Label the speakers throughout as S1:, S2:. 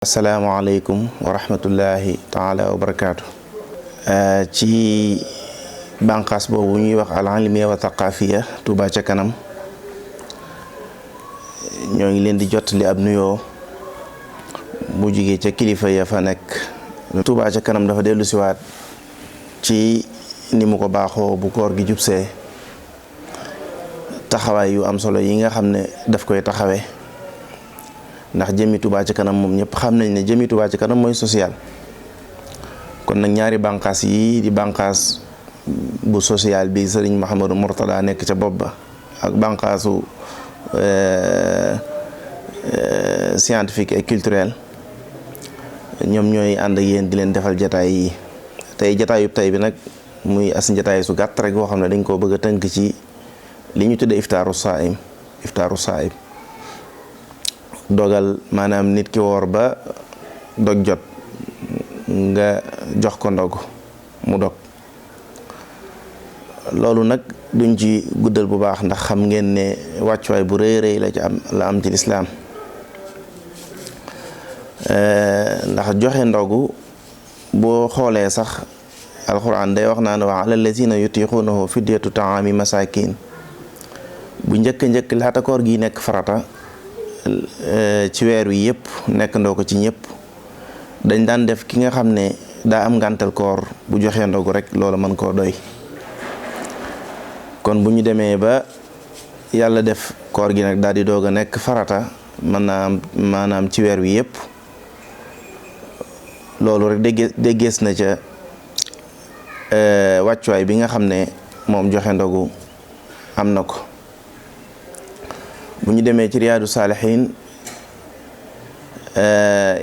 S1: asalaamaaleykum wa rahmatullahi taala wa barakaatu. Ci bànqaas boobu ñuy wax al ilmiya wa thaqafiya Touba ca kanam ñoo ngi leen di jottali ab nuyoo bu jugee ca kilifa ya fa nekk. Touba ca kanam dafa dellu siwaat ci ni mu ko baaxoo bu koor gi jubsee taxawaay yu am solo yi nga xam ne daf koy taxawee. ndax jëmi Touba ca kanam moom ñëpp xam nañ ne jëmi Touba ca kanam mooy social kon nag ñaari bànqaas yi di bànqaas bu social bi sëriñ Mouhamadou Mourtada nekk ca bopp ba ak bànqaasu scientifique et culturel ñoom ñooy ànd ak yéen di leen defal jataay yi tey jataayub tey bi nag muy as jataay su gàtt rek boo xam ne dañ koo bëgg a tënk ci li ñu tudde iftaaru saa'im dogal maanaam nit ki woor ba dog jot nga jox ko ndog mu dog loolu nag duñ ci guddal bu baax ndax xam ngeen ne wàccuwaay bu rëy rëy la am ci lislaam ndax joxe ndogu boo xoolee sax alxuraan day wax naan wa ala lazina yutiqunahu fidyatu taami masakin bu njëkk laata koor gi nekk farata ci weer wi yëpp nekk ndoo ko ci ñëpp dañ daan def ki nga xam ne daa am ngàntal koor bu joxee ndogu rek loola mën koo doy. kon bu ñu demee ba yàlla def koor gi nag daal di doog a nekk farata maanaam ci weer wi yëpp loolu rek déggees na ca wàccuwaay bi nga xam ne moom joxe ndogu am na ko. bu ñu demee ci riyaadu saalihiin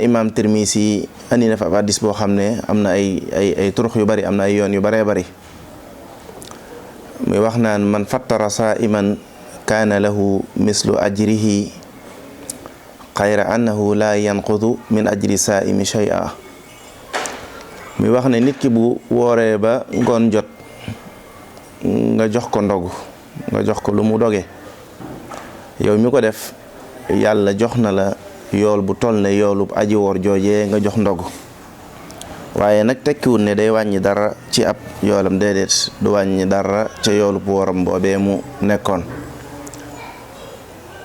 S1: imam Tirmisi andi na fa ab hadiis boo xam ne am na ay turux yu bari am na ay yoon yu baree bari muy wax naan man fattara saa'iman kaana lahu mislu ajrihi xayra annahu laa yanqudu min ajri saa'imi shay'a muy wax ne nit ki bu wooree ba ngoon jot nga jox ko ndogu nga jox ko lu mu doge yow mi ko def yàlla jox na la yool bu toll ne yoolub aji woor joojee nga jox ndogu waaye nag tekkiwul ne day wàññi dara ci ab yoolam déedéet du wàññi dara ca yoolub wooram boobee mu nekkoon.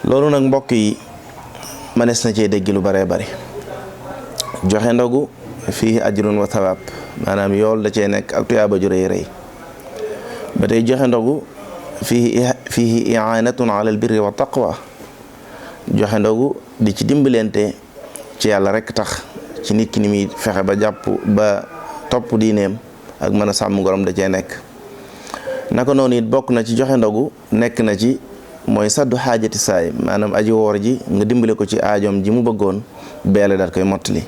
S1: loolu nag mbokk yi mënees na cee dégg lu baree bari joxe ndogu fii ajrun wa thawaab maanaam yool da cee nekk ak tuyaaba ju rëy rëy ba tey joxe ndogu fihi i'anatun ala albirri wa taqwa joxe ndogu di ci dimbalante ci yàlla rek tax ci nit ki ni muy fexe ba jàpp ba topp diineem ak mën a sàmm ngorom da cee nekk. naka noonu it bokk na ci joxe ndogu nekk na ci mooy saddu xaajati saay maanaam aji woor ji nga dimbale ko ci aajoom ji mu bëggoon beele daal koy mottali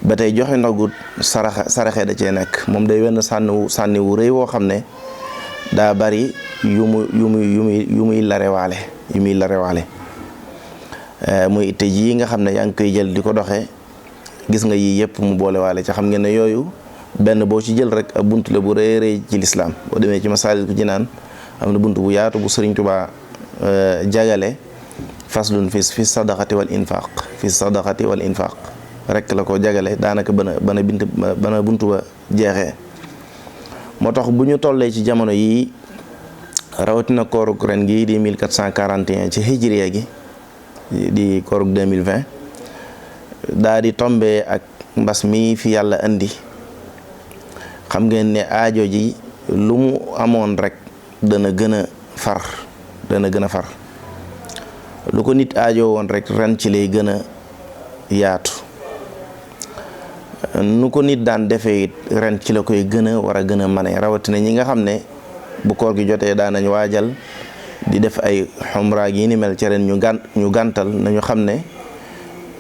S1: ba tey joxe ndogu saraxe da cee nekk moom day wenn sànni wu rëy woo xam ne daa bari yu muy larewaale muy itte ji nga xam ne yaa ngi koy jël di ko doxe gis nga yii yëpp mu boole waale ca xam ngeen ne yooyu benn boo ci jël rek ab bunt la bu rëy rëy ci lislaam boo demee ci Masaalikul Jinaan am na bunt bu yaatu bu Sëriñ Tuubaa jagale faslun fi sadaqati wal infaq rek la ko jagale daanaka bana buntu ba jeexee. moo tax bu ñu tollee ci jamono yi rawatina koorug ren gi di 1441 ci hijriya gi di koorug 2020 daa di tombee ak mbas mi fi yàlla indi xam ngeen ne aajo ji lu mu amoon rek dana gën a far lu ko nit aajo woon rek ren ci lay gën a yaatu nu ko nit daan defee it ren ci la koy gën a war a gën a mane rawatina ñi nga xam ne bu koor gi jotee daan nañ waajal di def ay xumra yi ni mel ci ren ñu gàntal nañu xam ne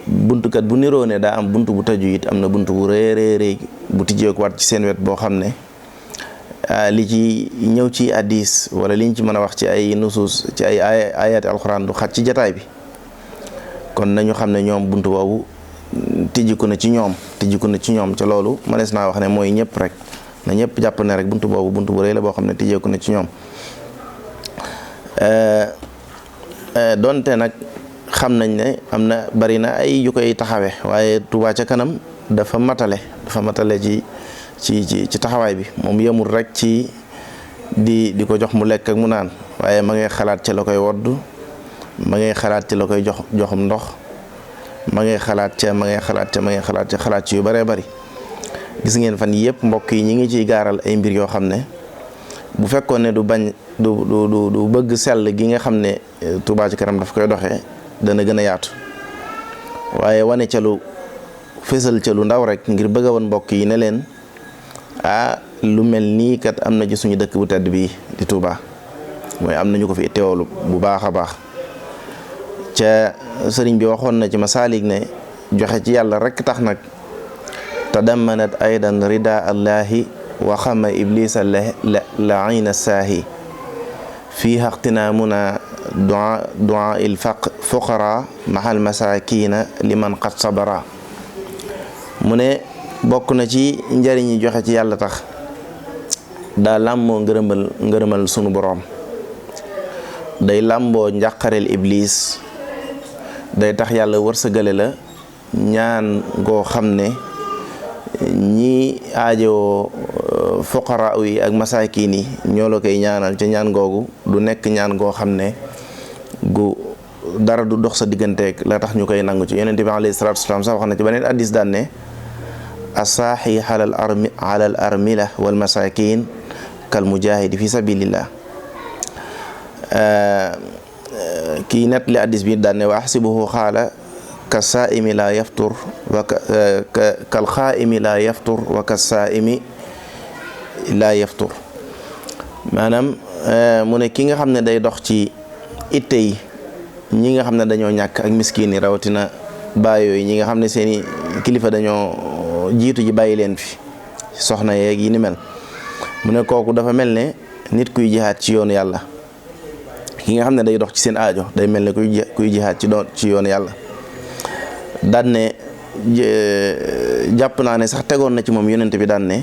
S1: buntukat bu niroo ne daa am buntu bu tëju it am na buntu bu rëy bu tijjeeku waat ci seen wet boo xam ne li ci ñëw ci hadiis wala liñ ci mën a wax ci ay nusuus ci ay ayaati alxuraan du xat ci jataay bi kon nañu xam ne ñoom buntu boobu tijjiku na ci ñoom ca loolu mënees naa wax ne mooy ñëpp rek na ñëpp jàpp ne rek buntu boobu buntu bu rëy la boo xam ne tijjeeku na ci ñoom donte nag xam nañ ne am na bari na ay yu koy taxawe waaye Touba ca kanam dafa matale ci taxawaay bi moom yemul rek ci di ko jox mu lekk ak mu naan waaye ma ngay xalaat ci la koy wodd ma ngay xalaat ci la koy joxum ndox ma ngay xalaat ca xalaat ci yu bëree bëri. gis ngeen fan yëpp mbokk yi ñi ngi ciy gaaral ay mbir yoo xam ne bu fekkoon ne du bëgg sell gi nga xam ne Touba ci kanam daf koy doxee dana gën a yaatu waaye wane ca lu fésal ca lu ndaw rek ngir bëgg a woon mbokk yi ne leen lu mel nii kat am na ci suñu dëkk bu tedd bii di Touba mooy am nañu ko fi teewlu bu baax a baax. ca sëriñ bi waxoon na ci masaalik ne joxe ci yàlla rek tax nag tadammanat aydan rida allahi wa xama iblisa laina saahi fii xaqtinaamuna duaa il fuqara mahal masakina liman qad sabara. mu ne bokk na ci njariñi joxe ci yàlla tax daa làmboo ngërëmal sunu boroom, day làmboo njàqareel iblis, day tax yàlla wërsëgale la ñaan goo xam ne ñi aajowoo fuqara yi ak masaakin yi ñoo la koy ñaanal ca ñaan googu du nekk ñaan goo xam ne gu dara du dox sa digganteeg la tax ñu koy nangu ci. Yonent bi alayhi salaatu wasalaam sax wax na ci beneen hadiis daan ne asaaxi alal armila wal masaakin kal mujahidi fi sabilillah. kii net li hadiis bi daan ne wa ahsibuhu xaala ka saaimi la yaftur wa kal xaaimi la yaftur wa ka saaimi la yaftur. maanaam mu ne ki nga xam ne day dox ci itte yi ñi nga xam ne dañoo ñàkk ak miskin yi rawatina baay yooyu ñi nga xam ne seeni kilifa dañoo jiitu ji bàyyi leen fi soxna yeeg yi ni mel. mu ne kooku dafa mel ne nit kuy jihaat ci yoonu yàlla. ki nga xam ne day dox ci seen aajo day mel ne kuy jihaat ci yoonu yàlla. daan ne jàpp naa ne sax tegoon na ci moom yonent bi daan ne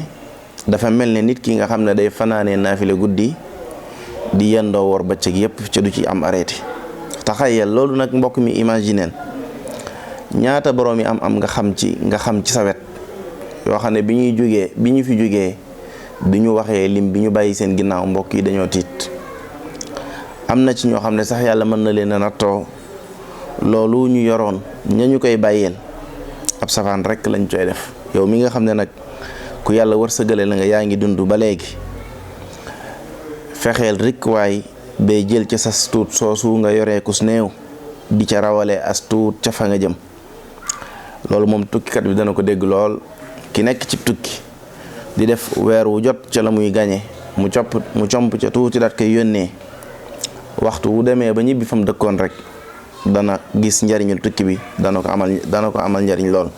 S1: dafa mel ne nit ki nga xam ne day fanaanee naafile guddi di yendoo wor bëccëg yépp ca du ci am arrêté. taxayal loolu nag mbokk mi imagineel ñaata borom yi am nga xam ci sa wet yoo xam ne bi ñu fi jógee bi ñu waxee lim bi ñu bàyyi seen ginnaaw mbokk yi dañoo tiit. am na ci ñoo xam ne sax yàlla mën na leen a nattoo loolu ñu yoroon ña koy bàyyeel ab safaan rek lañ koy def. yow mi nga xam ne nag ku yàlla wërsëgale la nga yaa ngi dund ba léegi fexeel rek waay bay jël ca sas tuut soosu nga yoree kus néew di ca rawale as tuut ca fa nga jëm. loolu moom tukkikat bi dana ko dégg lool. ki nekk ci tukki di def weer wu jot ca la muy gañe mu comp ca tuuti daat koy yónnee waxtu wu demee ba ñibbi fam dëkkoon rek dana gis njariñul tukki bi dana ko amal njariñ lool.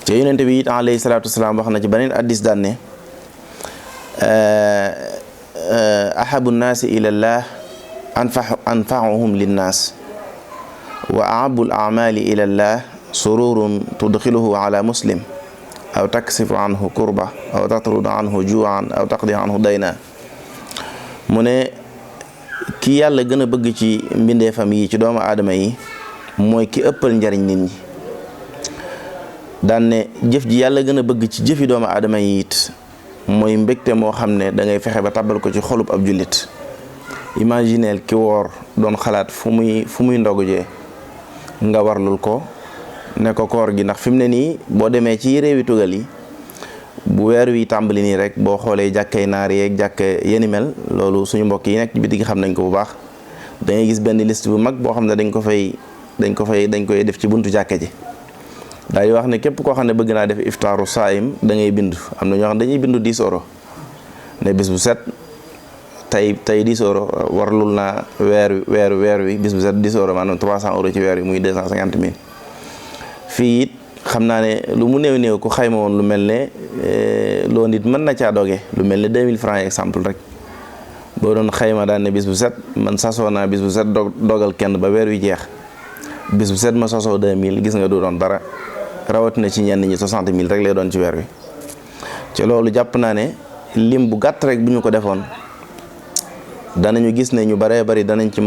S1: ca yonente bi it alayhi salaatu wasalaam wax na ci beneen hadiis daan ne ahabu nnaasi ilallah anfa'uhum linnaas wa ahabul a'maali ilallah sururun tudxiluhu ala muslim aw taksifu anhu kurba aw tatrudu anhu juu'an aw taqdi anhu dayna. mu ne ki yàlla gën a bëgg ci mbindeefam yi ci doomu aadama yi mooy ki ëppal njariñ nit ñi. daan ne jëf ji yàlla gën a bëgg ci jëfi doomu aadama yi it mooy mbégte moo xam ne da ngay fexe ba tàbbal ko ci xolub ab jullit. imagineel ki woor doon xalaat fu muy ndogujee nga warlul ko ne ko koor gi ndax fi mu ne nii boo demee ci réewi tugal yi bu weer wi tàmbali nii rek boo xoolee jàkkay naar yeeg jàkka yeni mel loolu suñu mbokk yi nekk ci biti gi xam nañ ko bu baax. da ngay gis benn liste bu mag boo xam ne dañ koy def ci buntu jàkka ji daal di wax ne képp koo xam ne bëgg naa def iftaaru saayim da ngay bindu. am na ñoo xam ne dañuy bindu 10 euros ne bis bu set tey 10 euros warlul naa weer wi bis bu set 10 euros maanaam 300 euros ci weer wi muy 250 000. fii it xam naa ne lu mu néew ku xayma woon lu mel ne loo nit mën na caa doge lu mel ne 2000 francs exemple rek boo doon xayma daan ne bis bu set man sasoo naa bis bu set dogal kenn ba weer wi jeex bis bu set ma sasoo 2000 gis nga du doon dara rawatina ci ñenn ñi 60 000 rek lay doon ci weer wi. ci loolu jàpp naa ne lim bu gàtt rek bu ñu ko defoon danañu gis ne ñu baree bari danañ ci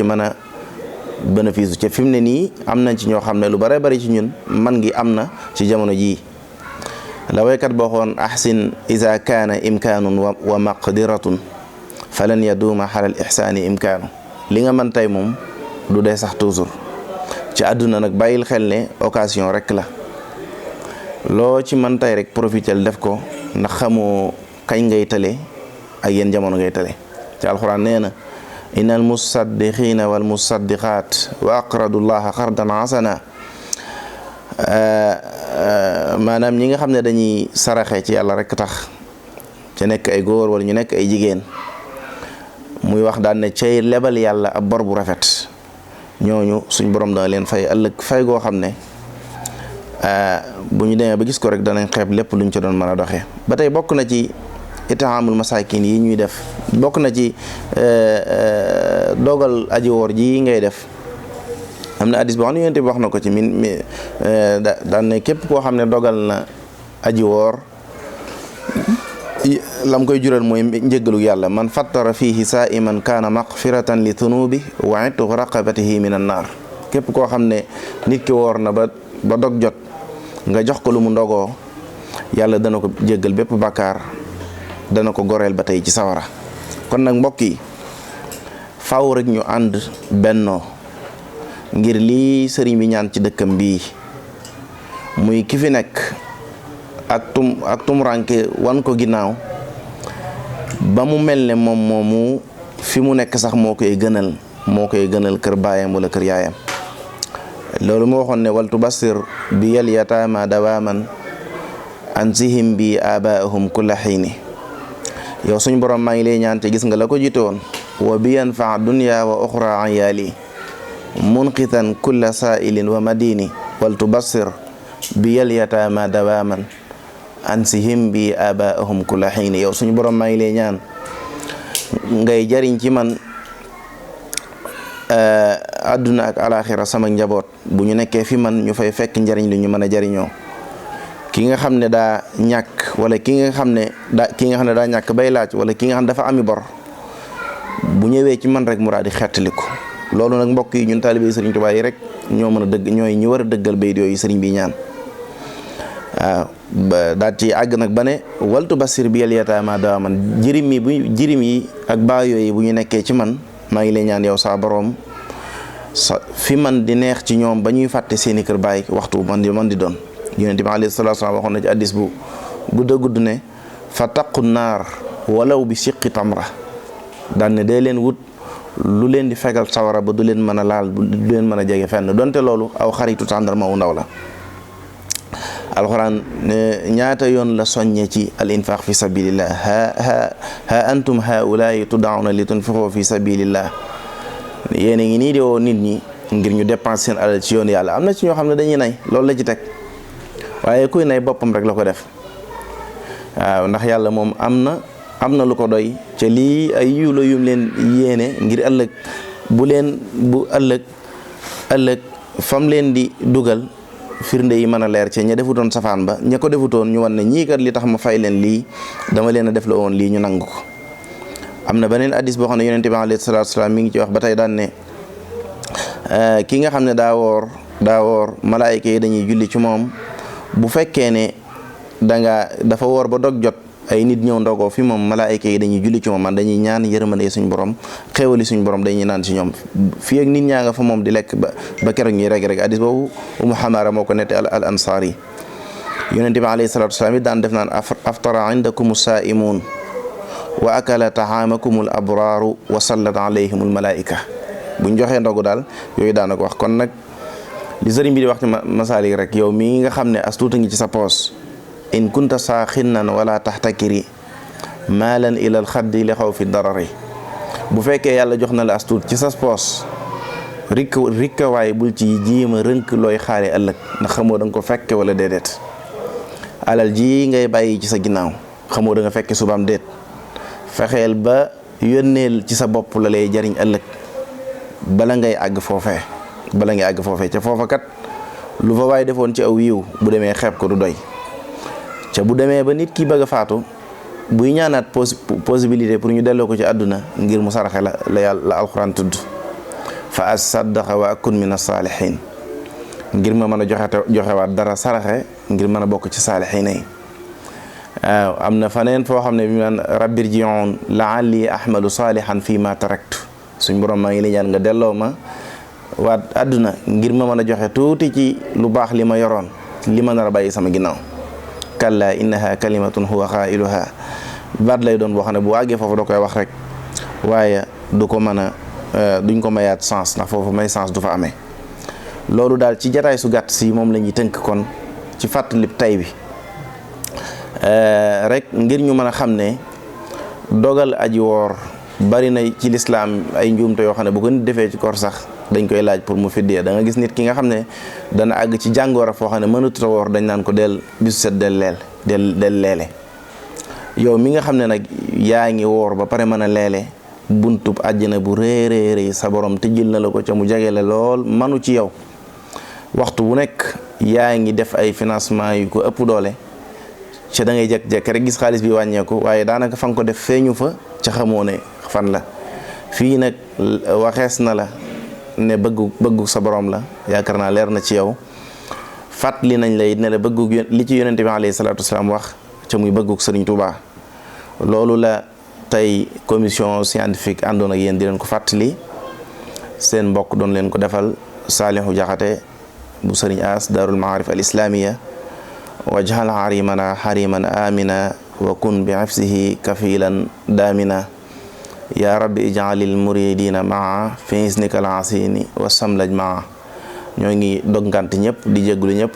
S1: mën a bénéfice ca fi mu ne nii am nañ ci ñoo xam ne lu bare bari ci ñun man ngi am na ci jamono jii. la waykat boo xoon ahsin iza kaana imkaanun wa maqdiratun falan yaduuma xalal ihsaani imkaanu. li nga mën tey moom du dee sax toujours ci àdduna nag bàyyil xel ne occasion rek la loo ci mën tey rek profitel def ko ndax xamoo kañ ngay tale ak yéen jamono ngay tale. ci alxuraan nee na innal musaddiqiina wal musaddiqaat wa aqradu llaha qardan hasana. maanaam ñi nga xam ne dañuy saraxe ci yàlla rek tax ca nekk ay góor wala ñu nekk ay jigéen muy wax daan ne cay lebal yàlla ab bor bu rafet ñooñu suñ borom dana leen fay ëllëg fay goo xam ne bu ñu demee ba gis ko rek danañ xeeb lépp luñ ca doon mën a doxee. ba tey bokk na ci itaamul masakin yi ñuy def, bokk na ci dogal aji woor ji ngay def. am na hadis boo xam ne yonent bi wax na ko ci daan ne képp koo xam ne dogal na aji woor lam koy jural mooy njëggalu yàlla. man fattara fiihi saa'iman kaana maghfiratan li thunubi wa itqu raqabatihi min an naar. képp koo xam ne nit ki woor na ba dog jot nga jox ko lu mu ndogoo, yàlla dana ko jéggal bépp bàkkaar, dana ko goreel ba tey ci sawara. kon nag mbokk yi faaw rek ñu ànd bennoo ngir lii sëriñ bi ñaan ci dëkkam bii muy ki fi nekk ak tumuranke wan ko ginnaaw ba mu mel ne moom moomu fi mu nekk sax moo koy gënal kër baayam wala kër yaayam. loolu mu waxoon ne waltu basir bi yal yataama dawaaman ansihim bi abaahum kulla xiini. yow suñ borom maa ngi lay ñaan te gis nga la ko jiite woon wa bi yanfa dunya wa oxra an yaali munqitan kulla saailin wa madini waltu basir bi yal yataama dawaaman ansihim bi abaahum kulla xiini. yow suñu borom maa ngi lay ñaan ngay jariñ ci man àdduna ak alaxira sama njaboot bu ñu nekkee fi man ñu fay fekk njariñ li ñu mën a jariñoo. ki nga xam ne daa ñàkk wala ki nga xam ne daa ñàkk bay laaj wala ki nga xam ne dafa ami bor bu ñëwee ci man rek mu daal di xettaliku. loolu nag mbokk yi ñun taalibe Sëriñ Tuubaa yi rek ñoo mën a dëgg ñooy ñi war a dëggal bayit yooyu sëriñ bi ñaan. waaw daal ci àgg nag ba ne waltu basir bi yal yataama dawaaman jirim yi ak baa yooyu bu ñu nekkee ci man maa ngi lay ñaan yow saa boroom fi man di neex ci ñoom ba ñuy fàtte seeni kër baay waxtu man di doon. Yonent bi alayhi salaatu wa salaam waxoon na ci hadiis bu gudd ne fa taqu naar walaw bi siqi tamra. daan ne dee leen wut lu leen di fegal sawara ba du leen mën a laal du leen mën a jege fenn donte loolu aw xaritu tàndarma wu ndaw la. alxuraan ñaata yoon la soññe ci al infaq fi sabilillah ha antum haulaai tud'auna li tunfiqu fi sabilillah. yéen a ngi nii di woo nit ñi ngir ñu dépense seen alal ci yoon yàlla. am na ci ñoo xam ne dañuy nay loolu la ci teg waaye kuy nay boppam rek la ko def. waaw ndax yàlla moom am na lu ko doy ca lii ay yiw la yum leen yéene ngir ëllëg bu ëllëg fam leen di dugal firnde yi mën a leer ca ña defutoon safaan ba ña ko defutoon ñu wan ne ñii kat li tax ma fay leen lii dama leen a def la woon lii ñu nangu ko. am na beneen hadiis boo xam ne yonente bi alayhi salaatu wasalaam mi ngi ci wax ba tey daan ne ki nga xam ne daa woor malaayika yi dañuy julli ci moom bu fekkee ne dafa woor ba dog jot ay nit ñëw ndogoo fi moom malaayika yi dañuy julli ci moom man dañuy ñaan yërmande suñ borom xéewali suñ borom dañuy naan ci ñoom fii ak nit ñaa nga fa moom di lekk ba keroog ñuy rek hadiis boobu Umu Xamaara moo ko nette al ansaari. yonente bi alayhi salaatu wasalaam daan def naan aftara indakum saaimuun wa akala tahaamakumul abraaru wa sallat alayhimul malaayika. buñ joxee ndogu daal yooyu daana ko wax. kon nag li sëriñ bi di wax ci masaalik rek yow mii nga xam ne as tuuta ngi ci sa poos in kunta saaxinnan wala taxtakiri maalan ilal xaddi li xaw fi darari. bu fekkee yàlla jox na la as tuut ci sa poos rikka waaye bul ci jiima rënk looy xaare ëllëg ndax xamoo da nga ko fekke wala déedéet. alal ji ngay bàyyi ci sa ginnaaw xamoo da nga fekke subaam déet. fexeel ba yónneel ci sa bopp la lay jariñ ëllëg bala ngay àgg foofee ca foofa kat lu fa waay defoon ci aw yiw bu demee xeeb ko du doy. ca bu demee ba nit ki bëgg a faatu buy ñaanaat possibilité pour ñu delloo ko ci àdduna ngir mu saraxe la alxuraan tudd fa asaddaqa wa akun min as-saalihin ngir ma mën a joxewaat dara saraxe ngir mën a bokk ci saalihiin yi. waaw am na faneen foo xam ne bi man rabbi rji'uun la'alli ahmalu saalihan fii ma taraktu suñ borom maa ngi lay ñaan nga delloo ma waat àdduna ngir ma mën a joxe tuuti ci lu baax li ma yoroon li ma nar a bàyyi sama ginnaaw. kalla innaha kalimatun huwa qaa'iluha baat lay doon boo xam ne bu àggee foofu da koy wax rek waaye du ko mën a duñ ko mayaat sens ndax foofu may sens du fa amee. loolu daal ci jataay su gàtt si moom la ñuy tënk kon ci fàttali tay bi rek ngir ñu mën a xam ne dogal aji woor bari na ci lislaam ay njuumte yoo xam ne bu ko nit defee ci koor sax dañ koy laaj pour mu fiddee da nga gis nit ki nga xam ne dana àgg ci jàngoor a foo xam ne mënatut a woor dañ naan ko del bisu set del leele yow mi nga xam ne nag yaa ngi woor ba pare mën a leele buntub àjjana bu réeréeréy sa borom tëjjil na la ko ca mu jagele lool manu ci yow waxtu bu nekk yaa ngi def ay financement yu ko ëpp doole ca da ngay jekk-jekk rek gis xaalis bi wàññeeku waaye daanaka fa nga ko def feeñu fa ca xamoo ne fan la. fii nag waxees na la ne bëggu sa borom la yaakaar naa leer na ci yow fàttali nañ la it ne la bëggu li ci yonente bi alayhi salaatu wasalaam wax ca muy bëggu Sëriñ Tuubaa loolu la tey commission scientifique àndoon ak yéen di leen ko fàttali seen mbokk doon leen ko defal Saalihu Jaxate bu Sëriñ As Daarul Maarif al Islamiya wajhal harimana hariman amina wa kun bi hifzihi kafilan daamina ya rabbi ij'alil muridina maa fi isnika al asini wa samlaj maa ñoo ngi doggante ñëpp di jégglu ñëpp